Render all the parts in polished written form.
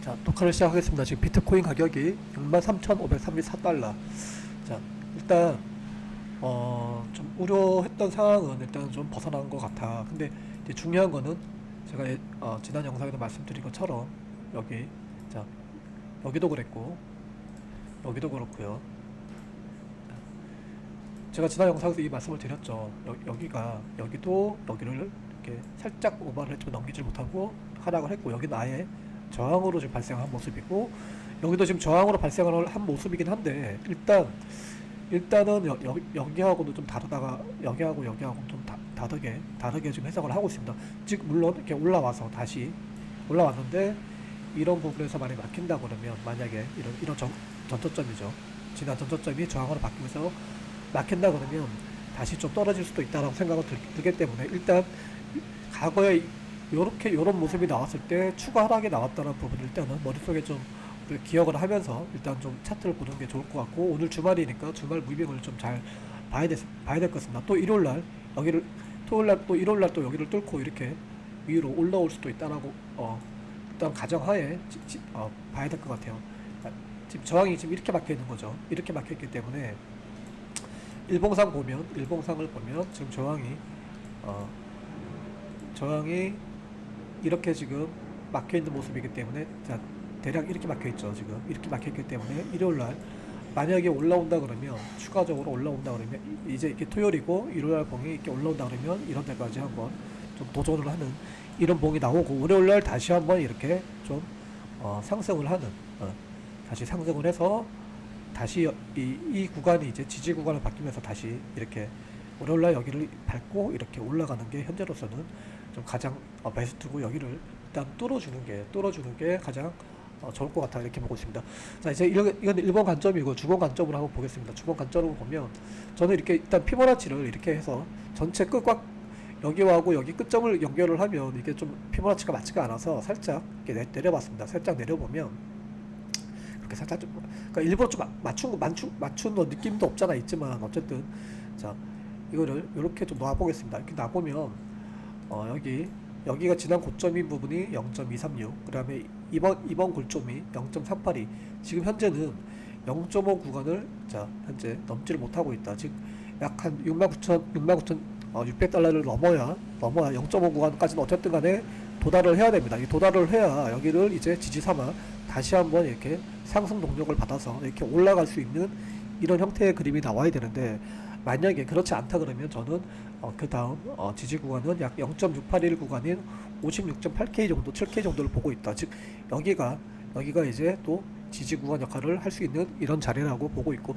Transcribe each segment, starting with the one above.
자, 토크를 시작하겠습니다. 지금 비트코인 가격이 63,534달러. 자, 일단 좀 우려했던 상황은 일단 좀 벗어난 것 같아. 근데 이제 중요한 거는 제가 지난 영상에도 말씀드린 것처럼 여기, 자, 여기도 그랬고 여기도 그렇고요. 제가 지난 영상에서 이 말씀을 드렸죠. 여기도 여기를 이렇게 살짝 오버를 좀 넘기질 못하고 하락을 했고, 여기는 아예 저항으로 지금 발생한 모습이고, 여기도 지금 저항으로 발생을 한 모습이긴 한데, 일단은 여기하고도 좀 다르다가 여기하고 좀 다르게 지금 해석을 하고 있습니다. 즉 물론 이렇게 올라와서 다시 올라왔는데, 이런 부분에서 만약에 막힌다 그러면, 만약에 이런 전초점이죠. 지난 전초점이 저항으로 바뀌면서 막힌다 그러면 다시 좀 떨어질 수도 있다라고 생각을 들기 때문에, 일단 과거에 요런 모습이 나왔을 때 추가 하락이 나왔다는 부분을 일단은 머릿속에 좀 기억을 하면서 일단 좀 차트를 보는 게 좋을 것 같고, 오늘 주말이니까 주말 무빙을 좀 잘 봐야 될 것 같습니다. 또 일요일날 여기를, 토요일날 또 일요일날 또 여기를 뚫고 이렇게 위로 올라올 수도 있다라고 일단 가정하에 봐야 될 것 같아요. 지금 저항이 지금 이렇게 막혀 있는 거죠. 이렇게 막혀 있기 때문에 일봉상을 보면 지금 저항이 이렇게 지금 막혀 있는 모습이기 때문에, 자, 대략 이렇게 막혀 있죠. 지금 이렇게 막혀 있기 때문에 일요일날 만약에 올라온다 그러면, 추가적으로 올라온다 그러면, 이제 이렇게 토요일이고 일요일날 봉이 이렇게 올라온다 그러면 이런 데까지 한번 좀 도전을 하는 이런 봉이 나오고, 월요일날 다시 한번 이렇게 좀 상승을 하는, 다시 상승을 해서 다시 이 구간이 이제 지지 구간을 바뀌면서 다시 이렇게 월요일날 여기를 밟고 이렇게 올라가는 게 현재로서는 좀 가장 베스트고, 여기를 일단 뚫어주는 게 가장 좋을 것 같아, 이렇게 보고 있습니다. 자, 이제 이건 일본 관점이고, 주봉 관점으로 한번 보겠습니다. 주봉 관점으로 보면 저는 이렇게 일단 피보나치를 이렇게 해서 전체 끝과 여기와 하고 여기 끝점을 연결을 하면 이게 좀 피보나치가 맞지가 않아서 살짝 이렇게 내려봤습니다. 살짝 내려보면 이렇게 살짝 좀, 그러니까 일부러 좀 맞춘 느낌도 없잖아 있지만, 어쨌든 자, 이거를 이렇게 좀 놔보겠습니다. 이렇게 놔보면 여기가 지난 고점인 부분이 0.236, 그 다음에 이번 골점이 0.382. 지금 현재는 0.5 구간을, 자, 현재 넘지를 못하고 있다. 즉 약 한 69,600달러를 넘어야 0.5 구간까지는 어쨌든 간에 도달을 해야 됩니다. 이 도달을 해야 여기를 이제 지지 삼아 다시 한번 이렇게 상승 동력을 받아서 이렇게 올라갈 수 있는 이런 형태의 그림이 나와야 되는데, 만약에 그렇지 않다 그러면 저는 그 다음 지지 구간은 약 0.681 구간인 56.8K 정도, 7K 정도를 보고 있다. 즉 여기가 이제 또 지지 구간 역할을 할 수 있는 이런 자리라고 보고 있고,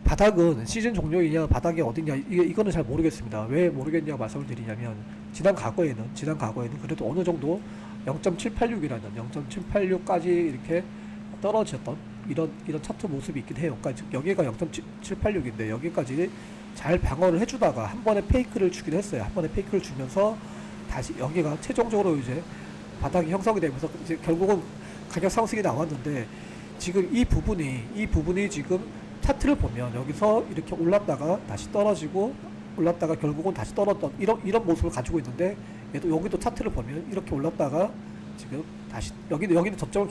바닥은 시즌 종료이냐 바닥이 어디냐, 이거는 잘 모르겠습니다. 왜 모르겠냐고 말씀을 드리냐면, 지난 과거에는 그래도 어느 정도 0.786이라는 0.786까지 이렇게 떨어졌던 이런 차트 모습이 있긴 해요. 그러니까 여기가 0.786인데 여기까지 잘 방어를 해주다가 한 번에 페이크를 주긴 했어요. 한 번에 페이크를 주면서 다시 여기가 최종적으로 이제 바닥이 형성이 되면서 이제 결국은 가격 상승이 나왔는데, 지금 이 부분이 지금 차트를 보면 여기서 이렇게 올랐다가 다시 떨어지고, 올랐다가 결국은 다시 떨어졌던 이런 모습을 가지고 있는데, 여기도 차트를 보면 이렇게 올랐다가 지금 다시 여기는 저점을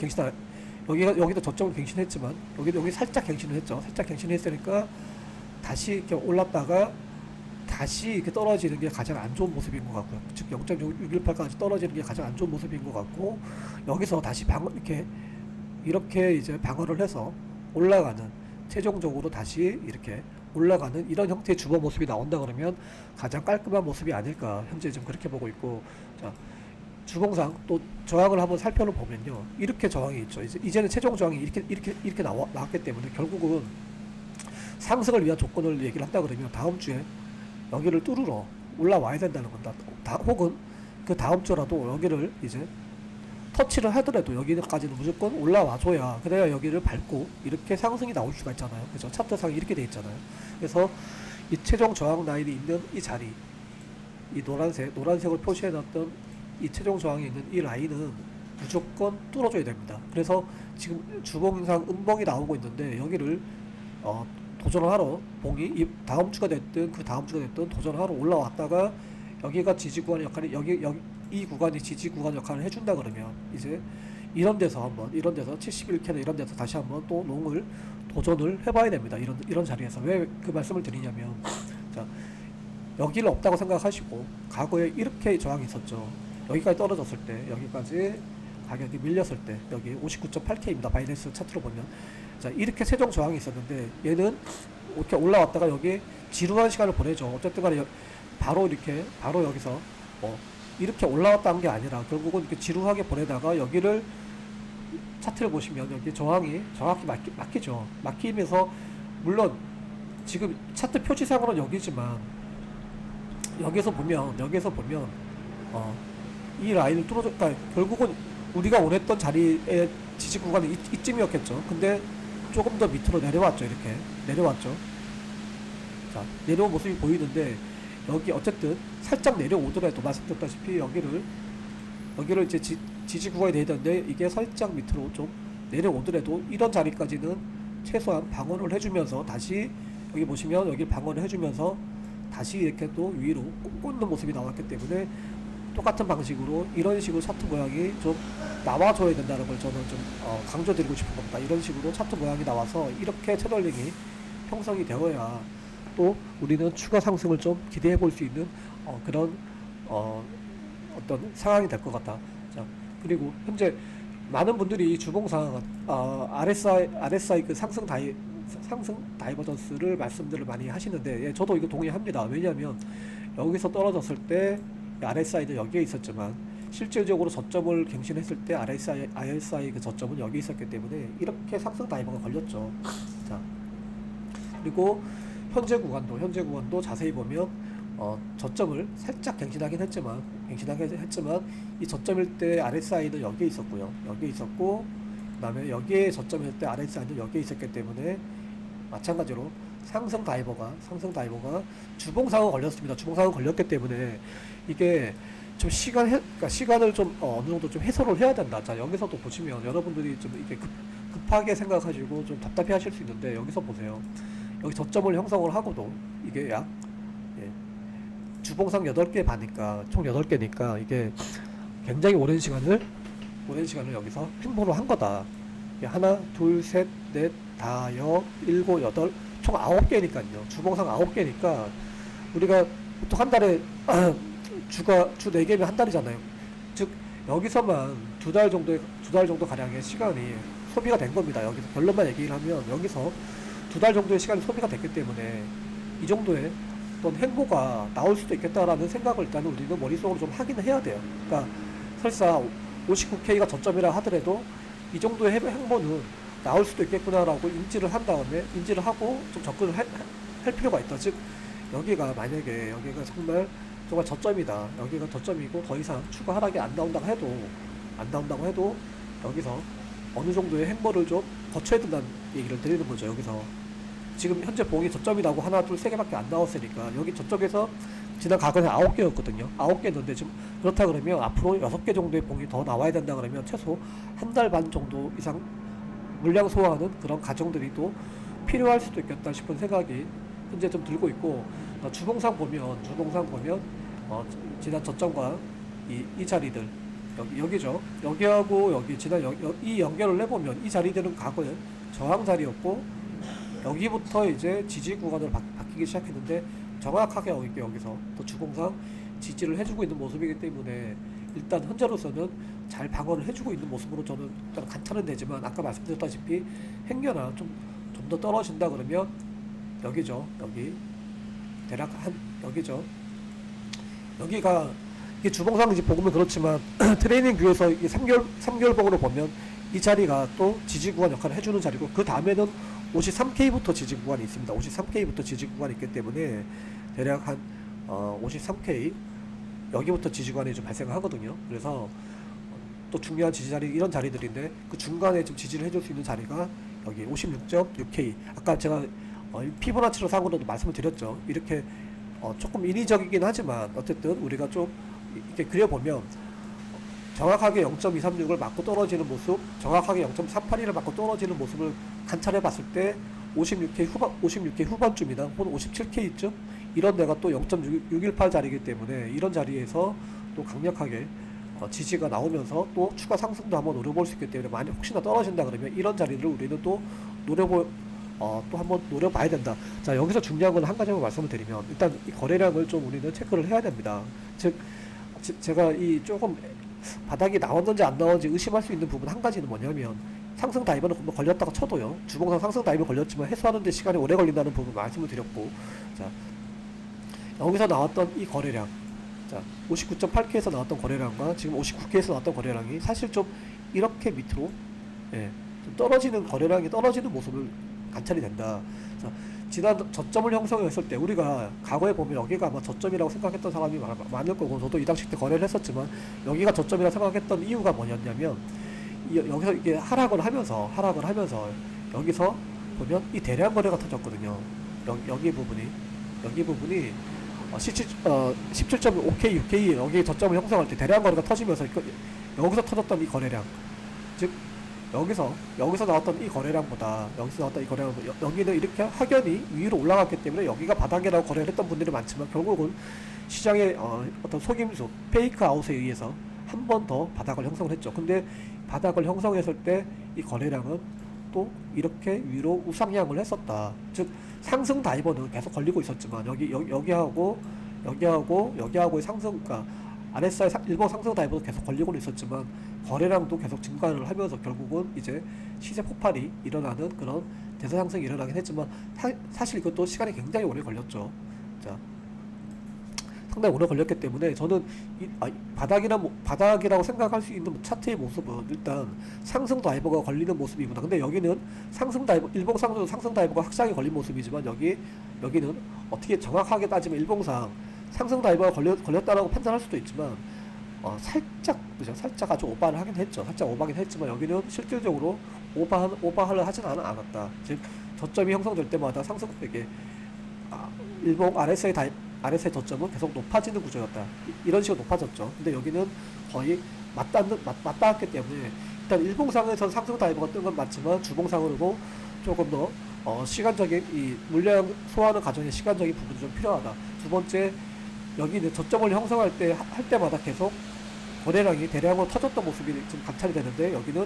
여기도 저점을 갱신했지만, 여기 살짝 갱신을 했죠. 살짝 갱신을 했으니까 다시 이렇게 올랐다가 다시 이렇게 떨어지는 게 가장 안 좋은 모습인 것 같고요. 즉 0.618까지 떨어지는 게 가장 안 좋은 모습인 것 같고, 여기서 다시 이렇게 이제 방어를 해서 올라가는, 최종적으로 다시 이렇게 올라가는 이런 형태의 주범 모습이 나온다 그러면 가장 깔끔한 모습이 아닐까, 현재 좀 그렇게 보고 있고. 자, 주봉상 또 저항을 한번 살펴보면요, 이렇게 저항이 있죠. 이제는 최종 저항이 이렇게 나왔기 때문에, 결국은 상승을 위한 조건을 얘기를 한다 그러면 다음 주에 여기를 뚫으러 올라와야 된다는 건다. 혹은 그 다음 주라도 여기를 이제 터치를 하더라도 여기까지는 무조건 올라와줘야, 그래야 여기를 밟고 이렇게 상승이 나올 수가 있잖아요. 그죠? 차트상이 이렇게 돼 있잖아요. 그래서 이 최종 저항 라인이 있는 이 자리, 이 노란색을 표시해놨던 이 최종 저항이 있는 이 라인은 무조건 뚫어줘야 됩니다. 그래서 지금 주봉상 음봉이 나오고 있는데, 여기를 도전을 하러 이 다음 주가 됐든 그 다음 주가 됐든 도전을 하러 올라왔다가, 여기가 지지 구간 역할이 이 구간이 지지 구간 역할을 해준다 그러면, 이제 이런 데서 71K나 이런 데서 다시 한번 또 롱을 도전을 해봐야 됩니다. 이런 자리에서 왜 그 말씀을 드리냐면, 자, 여기를 없다고 생각하시고 과거에 이렇게 저항이 있었죠. 여기까지 떨어졌을 때, 여기까지 가격이 밀렸을 때, 여기 59.8K입니다. 바이낸스 차트로 보면, 자, 이렇게 세종 저항이 있었는데 얘는 이렇게 올라왔다가 여기 지루한 시간을 보내죠. 어쨌든 간에 바로 여기서 이렇게 올라왔다 한 게 아니라 결국은 이렇게 지루하게 보내다가 여기를 차트를 보시면 여기 저항이 정확히 막히죠. 막히면서 물론 지금 차트 표지상으로는 여기지만 여기서 보면 이 라인을 뚫어줘. 그러니까 결국은 우리가 원했던 자리의 지지 구간은 이쯤이었겠죠. 근데 조금 더 밑으로 내려왔죠. 이렇게 내려왔죠. 자, 내려온 모습이 보이는데 여기 어쨌든 살짝 내려오더라도 말씀드렸다시피 여기를 이제 지지 구간이 되던데 이게 살짝 밑으로 좀 내려오더라도 이런 자리까지는 최소한 방어를 해주면서 다시 여기 보시면 여기 방어를 해주면서 다시 이렇게 또 위로 꽂는 모습이 나왔기 때문에 똑같은 방식으로 이런 식으로 차트 모양이 좀 나와줘야 된다는 걸 저는 좀 강조드리고 싶은 겁니다. 이런 식으로 차트 모양이 나와서 이렇게 채널링이 형성이 되어야 또 우리는 추가 상승을 좀 기대해 볼 수 있는 그런 어떤 상황이 될 것 같다. 자, 그리고 현재 많은 분들이 주봉상 RSI 그 상승 다이버전스를 말씀들을 많이 하시는데, 예, 저도 이거 동의합니다. 왜냐하면 여기서 떨어졌을 때 RSI는 여기에 있었지만 실질적으로 저점을 갱신했을 때 RSI 그 저점은 여기 있었기 때문에 이렇게 상승 다이버가 걸렸죠. 자, 그리고 현재 구간도 자세히 보면 저점을 살짝 갱신하긴 했지만 이 저점일 때 RSI는 여기에 있었고요. 여기에 있었고 그다음에 여기에 저점일 때 RSI는 여기에 있었기 때문에 마찬가지로 상승 다이버가 주봉상은 걸렸습니다. 주봉상은 걸렸기 때문에 이게 좀 시간을 좀 어느 정도 좀 해소를 해야 된다. 자, 여기서도 보시면 여러분들이 좀 이게 급하게 생각하시고 좀 답답해 하실 수 있는데, 여기서 보세요. 여기 저점을 형성을 하고도 이게 약 주봉상 8개 반이니까 총 8개니까 이게 굉장히 오랜 시간을 여기서 횡보를 한 거다. 하나, 둘, 셋, 넷, 다, 여, 일곱, 여덟, 총 9개니까요. 주봉상 9개니까 우리가 보통 한 달에 주 4개면 한 달이잖아요. 즉 여기서만 두 달 정도 가량의 시간이 소비가 된 겁니다. 여기서 결론만 얘기를 하면 여기서 2달 정도의 시간이 소비가 됐기 때문에 이 정도의 어떤 행보가 나올 수도 있겠다라는 생각을 일단은 우리는 머릿속으로 좀 하긴 해야 돼요. 그러니까 설사 59K가 저점이라 하더라도 이 정도의 행보는 나올 수도 있겠구나라고 인지를 하고 좀 접근을 할 필요가 있다. 즉 여기가 만약에 여기가 정말 저점이다. 여기가 저점이고 더 이상 추가 하락이 안 나온다고 해도 여기서 어느 정도의 행보를 좀 거쳐야 된다는 얘기를 드리는 거죠. 여기서 지금 현재 봉이 저점이라고 하나, 둘, 세 개밖에 안 나왔으니까 여기 저쪽에서 지난 과거에 9개였거든요. 9개였는데 지금 그렇다 그러면 앞으로 6개 정도의 봉이 더 나와야 된다 그러면 최소 한 달 반 정도 이상 물량 소화하는 그런 과정들이 또 필요할 수도 있겠다 싶은 생각이 현재 좀 들고 있고, 주봉상 보면 지난 저점과 이 자리들 여기죠. 여기하고 여기 지난 이 연결을 해보면 이 자리들은 과거에 저항 자리였고 여기부터 이제 지지 구간으로 바뀌기 시작했는데 정확하게 여기서 또 주봉상 지지를 해주고 있는 모습이기 때문에 일단 현재로서는 잘 방어를 해주고 있는 모습으로 저는 일단 간탄은 되지만 아까 말씀드렸다시피 행여나 좀 더 떨어진다 그러면 여기죠. 여기 대략 여기죠. 여기가 이게 주봉상 이제 보면 그렇지만 트레이닝 뷰에서 이게 3개월 봉으로 보면 이 자리가 또 지지 구간 역할을 해주는 자리고, 그 다음에는 53K부터 지지 구간이 있습니다. 53K부터 지지 구간이 있기 때문에 대략 한 53K 여기부터 지지 구간이 좀 발생하거든요. 그래서 또 중요한 지지 자리 이런 자리들인데 그 중간에 좀 지지를 해줄 수 있는 자리가 여기 56.6K. 아까 제가 피보나치로 상으로도 말씀을 드렸죠. 이렇게 조금 인위적이긴 하지만 어쨌든 우리가 좀 이렇게 그려보면 정확하게 0.236을 맞고 떨어지는 모습, 정확하게 0.381을 맞고 떨어지는 모습을 관찰해 봤을 때 56K 후반쯤이나 혹은 57K쯤 이런 데가 또 0.618 자리이기 때문에 이런 자리에서 또 강력하게 지지가 나오면서 또 추가 상승도 한번 노려볼 수 있기 때문에 만약 혹시나 떨어진다 그러면 이런 자리를 우리는 또 노려볼 또 한번 노려봐야 된다. 자, 여기서 중요한 건 한 가지만 말씀을 드리면 일단 이 거래량을 좀 우리는 체크를 해야 됩니다. 즉 제가 이 조금 바닥이 나왔는지 안 나왔는지 의심할 수 있는 부분 한 가지는 뭐냐면 상승 다이버는 걸렸다가 쳐도요, 주봉상 상승 다이버 걸렸지만 해소하는데 시간이 오래 걸린다는 부분 말씀을 드렸고, 자 여기서 나왔던 이 거래량, 자 59.8K에서 나왔던 거래량과 지금 59K에서 나왔던 거래량이 사실 좀 이렇게 밑으로 좀 떨어지는, 거래량이 떨어지는 모습을 관찰이 된다. 자, 지난 저점을 형성했을 때 우리가 과거에 보면 여기가 아마 저점이라고 생각했던 사람이 많을 거고, 저도 이 당시 때 거래를 했었지만 여기가 저점이라고 생각했던 이유가 뭐였냐면 여기서 이게 하락을 하면서 여기서 보면 이 대량 거래가 터졌거든요. 여기 부분이 17.5K, 6K 여기 저점을 형성할 때 대량 거래가 터지면서 여기서 터졌던 이 거래량, 즉 여기서 나왔던 이 거래량보다 여기는 이렇게 확연히 위로 올라갔기 때문에 여기가 바닥이라고 거래를 했던 분들이 많지만 결국은 시장의 어떤 속임수, 페이크 아웃에 의해서 한 번 더 바닥을 형성을 했죠. 근데 바닥을 형성했을 때 이 거래량은 또 이렇게 위로 우상향을 했었다. 즉 상승 다이버는 계속 걸리고 있었지만 여기하고의 상승, 그러니까 RSI 일본 상승 다이버도 계속 걸리고는 있었지만 거래량도 계속 증가를 하면서 결국은 이제 시세 폭발이 일어나는 그런 대세 상승이 일어나긴 했지만 사실 이것도 시간이 굉장히 오래 걸렸죠. 자, 상당히 오래 걸렸기 때문에 저는 바닥이라고 생각할 수 있는 차트의 모습은 일단 상승 다이버가 걸리는 모습이구나. 근데 여기는 상승 다이버, 일봉상도 상승 다이버가 확실하게 걸린 모습이지만 여기는 어떻게 정확하게 따지면 일봉상 상승 다이버가 걸렸다라고 판단할 수도 있지만 살짝 아주 오버를 하긴 했죠. 살짝 오버하긴 했지만 여기는 실질적으로 오버를 하진 않았다. 즉 저점이 형성될 때마다 상승폭에 일봉 RSI 저점은 계속 높아지는 구조였다. 이런 식으로 높아졌죠. 근데 여기는 거의 맞닿았기 때문에 일단 일봉상에서 상승 다이버가 뜬 건 맞지만 주봉상으로 조금 더 시간적인 이 물량 소화하는 과정에 시간적인 부분이 좀 필요하다. 두 번째, 여기는 저점을 형성할 때마다 계속 거래량이 대량으로 터졌던 모습이 좀 관찰이 되는데 여기는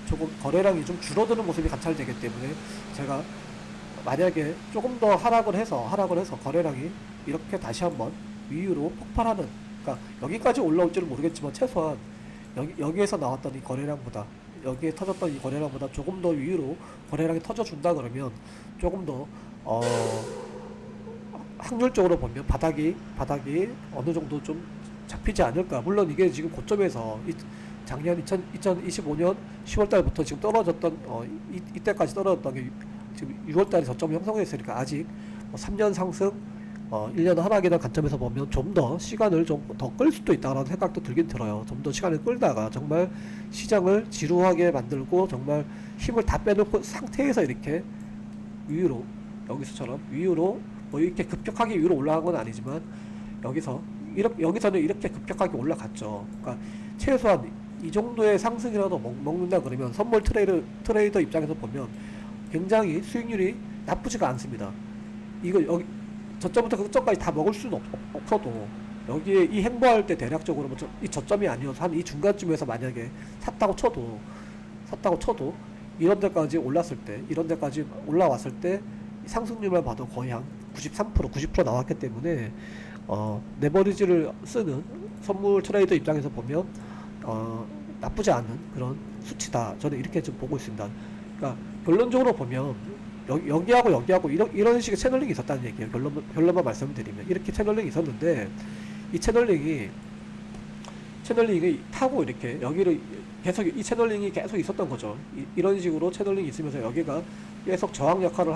조금 거래량이 좀 줄어드는 모습이 관찰되기 때문에 제가 만약에 조금 더 하락을 해서 거래량이 이렇게 다시 한번 위로 폭발하는, 그러니까 여기까지 올라올지는 모르겠지만 최소한 여기에서 나왔던 이 거래량보다, 여기에 터졌던 이 거래량보다 조금 더 위로 거래량이 터져준다 그러면 조금 더 확률적으로 보면 바닥이 어느 정도 좀 잡히지 않을까. 물론 이게 지금 고점에서 작년 2025년 10월달부터 지금 떨어졌던 이때까지 떨어졌던 게 지금 6월달에 저점 형성했으니까 아직 3년 상승 1년 하락이라는 관점에서 보면 좀 더 시간을 좀 더 끌 수도 있다라는 생각도 들긴 들어요. 좀 더 시간을 끌다가 정말 시장을 지루하게 만들고 정말 힘을 다 빼놓고 상태에서 이렇게 위로, 여기서처럼 위로 뭐 이렇게 급격하게 위로 올라간 건 아니지만 여기서는 이렇게 급격하게 올라갔죠. 그러니까 최소한 이 정도의 상승이라도 먹는다 그러면 선물 트레이더 입장에서 보면 굉장히 수익률이 나쁘지가 않습니다. 이거 여기 저점부터 끝점까지 다 먹을 수는 없어도 여기에 이 행보할 때 대략적으로 이 저점이 아니어서 한 이 중간쯤에서 만약에 샀다고 쳐도 이런 데까지 올라왔을 때 상승률만 봐도 거의 한 90% 나왔기 때문에 레버리지를 쓰는 선물 트레이더 입장에서 보면 나쁘지 않은 그런 수치다. 저는 이렇게 좀 보고 있습니다. 그러니까 결론적으로 보면 여기하고 이런 식의 채널링이 있었다는 얘기예요. 결론만 말씀을 드리면 이렇게 채널링이 있었는데 이 채널링이 타고 이렇게 여기를 계속 이 채널링이 계속 있었던 거죠. 이런 식으로 채널링이 있으면서 여기가 계속 저항 역할을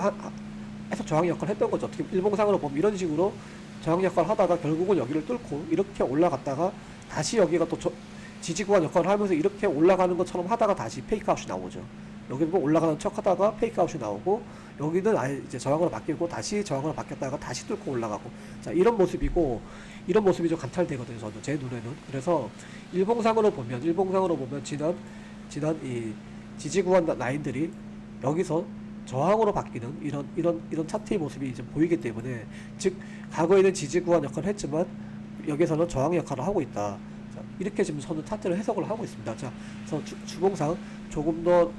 했던 거죠. 어떻게 일봉상으로 보면 이런 식으로 저항 역할을 하다가 결국은 여기를 뚫고 이렇게 올라갔다가 다시 여기가 또 지지구간 역할을 하면서 이렇게 올라가는 것처럼 하다가 다시 페이크아웃이 나오죠. 여기도 올라가는 척 하다가 페이크아웃이 나오고 여기는 아예 이제 저항으로 바뀌고 다시 저항으로 바뀌었다가 다시 뚫고 올라가고, 자 이런 모습이 좀 관찰되거든요. 저도 제 눈에는. 그래서 일봉상으로 보면 지난 이 지지구간 라인들이 여기서 저항으로 바뀌는 이런 차트의 모습이 좀 보이기 때문에, 즉 과거에는 지지구간 역할을 했지만 여기서는 저항 역할을 하고 있다. 자, 이렇게 지금 저는 차트를 해석을 하고 있습니다. 자, 그래서 주봉상 조금 더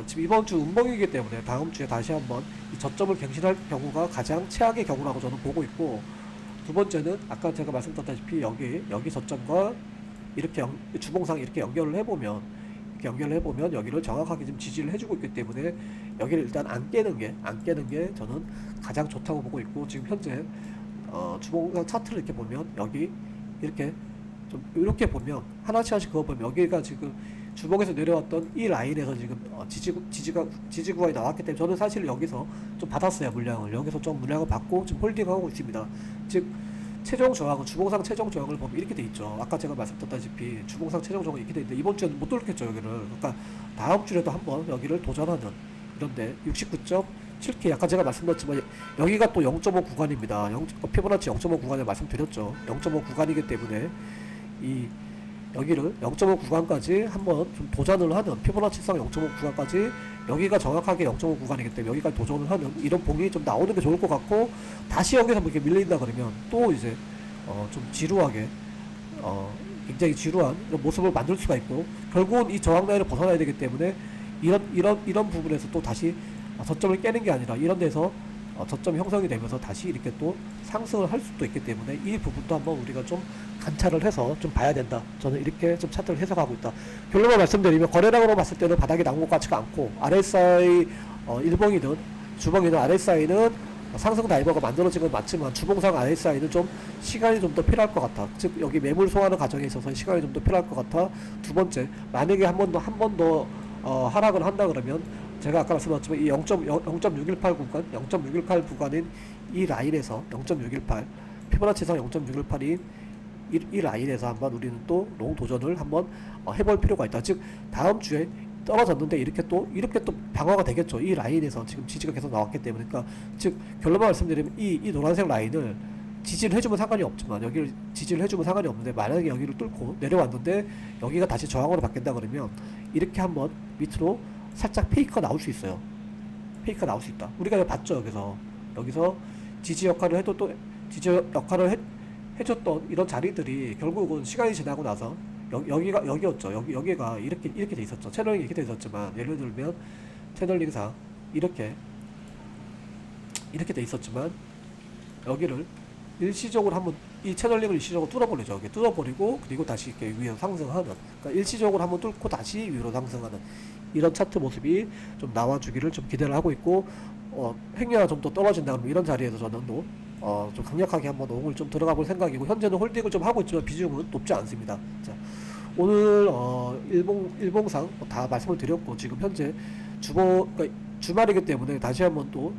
지금 이번 주 음봉이기 때문에 다음 주에 다시 한번 이 저점을 갱신할 경우가 가장 최악의 경우라고 저는 보고 있고, 두 번째는 아까 제가 말씀드렸다시피 여기 저점과 이렇게 주봉상 이렇게 연결을 해보면 여기를 정확하게 지금 지지를 해주고 있기 때문에 여기를 일단 안 깨는 게 저는 가장 좋다고 보고 있고, 지금 현재 주봉상 차트를 이렇게 보면 여기 이렇게 좀 이렇게 보면 하나씩 그거 보면 여기가 지금 주봉에서 내려왔던 이 라인에서 지금 지지 구간이 나왔기 때문에 저는 사실 여기서 좀 받았어요. 여기서 좀 물량을 받고 지금 홀딩하고 있습니다. 즉 최종 저항은 주봉상 최종 저항을 보면 이렇게 돼 있죠. 아까 제가 말씀드렸다시피 주봉상 최종 저항이 이렇게 돼 있는데 이번 주에는 못 돌겠죠 여기를. 그러니까 다음 주에도 한번 여기를 도전하는, 이런데 69.7K 아까 제가 말씀드렸지만 여기가 또 0.5 구간입니다. 피보나치 0.5 구간을 말씀드렸죠. 0.5 구간이기 때문에 이 여기를 0.5 구간까지 한번 좀 도전을 하는, 피보나치상 0.5 구간까지 여기가 정확하게 0.5 구간이기 때문에 여기까지 도전을 하는 이런 봉이 좀 나오는 게 좋을 것 같고, 다시 여기서 뭐 이렇게 밀린다 그러면 또 이제 좀 지루하게 굉장히 지루한 이런 모습을 만들 수가 있고, 결국은 이 저항 라인을 벗어나야 되기 때문에 이런 부분에서 또 다시 저점을 깨는 게 아니라 이런 데서 저점이 형성이 되면서 다시 이렇게 또 상승을 할 수도 있기 때문에 이 부분도 한번 우리가 좀 관찰을 해서 좀 봐야 된다. 저는 이렇게 좀 차트를 해석하고 있다. 결론을 말씀드리면 거래량으로 봤을 때는 바닥에 나온 것 같지가 않고, RSI 일봉이든 주봉이든 RSI는 상승 다이버가 만들어진 건 맞지만 주봉상 RSI는 좀 시간이 좀 더 필요할 것 같아. 즉 여기 매물 소화하는 과정에 있어서 시간이 좀 더 필요할 것 같아. 두 번째, 만약에 한 번 더 하락을 한다 그러면 제가 아까 말씀드렸지만 이 0.618 구간, 0.618 구간인 이 라인에서 0.618 피보나치상 0.618인 이 라인에서 한번 우리는 또 롱 도전을 한번 해볼 필요가 있다. 즉 다음 주에 떨어졌는데 이렇게 또 방어가 되겠죠. 이 라인에서 지금 지지가 계속 나왔기 때문에. 그러니까 즉 결론만 말씀드리면 이 노란색 라인을 지지를 해주면 상관이 없지만, 여기를 지지를 해주면 상관이 없는데, 만약에 여기를 뚫고 내려왔는데 여기가 다시 저항으로 바뀐다 그러면 이렇게 한번 밑으로 살짝 페이크가 나올 수 있어요. 페이크가 나올 수 있다. 우리가 봤죠. 여기서 지지 역할을 해도 또 지지 역할을 해줬던 이런 자리들이 결국은 시간이 지나고 나서 여기였죠. 여기가 이렇게 돼 있었죠. 채널링이 이렇게 돼 있었지만, 예를 들면 채널링상 이렇게 돼 있었지만 여기를 일시적으로 한번 이 채널링을 일시적으로 뚫어버리죠. 이렇게 뚫어버리고 그리고 다시 이렇게 위로 상승하는, 그러니까 일시적으로 한번 뚫고 다시 위로 상승하는 이런 차트 모습이 좀 나와주기를 좀 기대를 하고 있고, 행여가 좀 더 떨어진다 그러면 이런 자리에서 저는 또 좀 강력하게 한번 롱을 좀 들어가 볼 생각이고, 현재는 홀딩을 좀 하고 있지만 비중은 높지 않습니다. 자, 오늘 일봉상 다 말씀을 드렸고, 지금 현재 그러니까 주말이기 때문에 다시 한번 또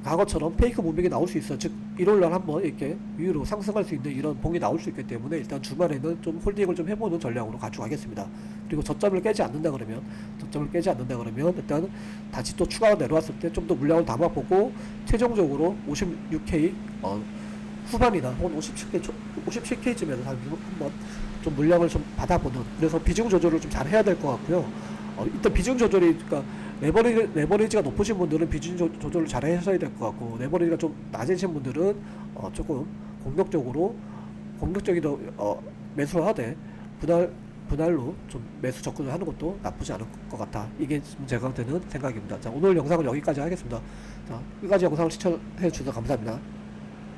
과거처럼 페이크 무빙이 나올 수 있어요. 즉 일요일날 한번 이렇게 위로 상승할 수 있는 이런 봉이 나올 수 있기 때문에 일단 주말에는 좀 홀딩을 좀 해보는 전략으로 가져가겠습니다. 그리고 저점을 깨지 않는다 그러면 일단 다시 또 추가로 내려왔을 때 좀 더 물량을 담아보고 최종적으로 56K 후반이나 혹은 57K쯤에서 한번 좀 물량을 좀 받아보는, 그래서 비중 조절을 좀 잘 해야 될 것 같고요. 일단 비중 조절이, 그러니까 레버리지가 높으신 분들은 비중 조절을 잘 하셔야 될 것 같고, 레버리지가 좀 낮으신 분들은 조금 공격적으로 매수를 하되 분할로 좀 매수 접근을 하는 것도 나쁘지 않을 것 같다. 이게 제가 드는 생각입니다. 자, 오늘 영상은 여기까지 하겠습니다. 자, 끝까지 영상을 시청해 주셔서 감사합니다.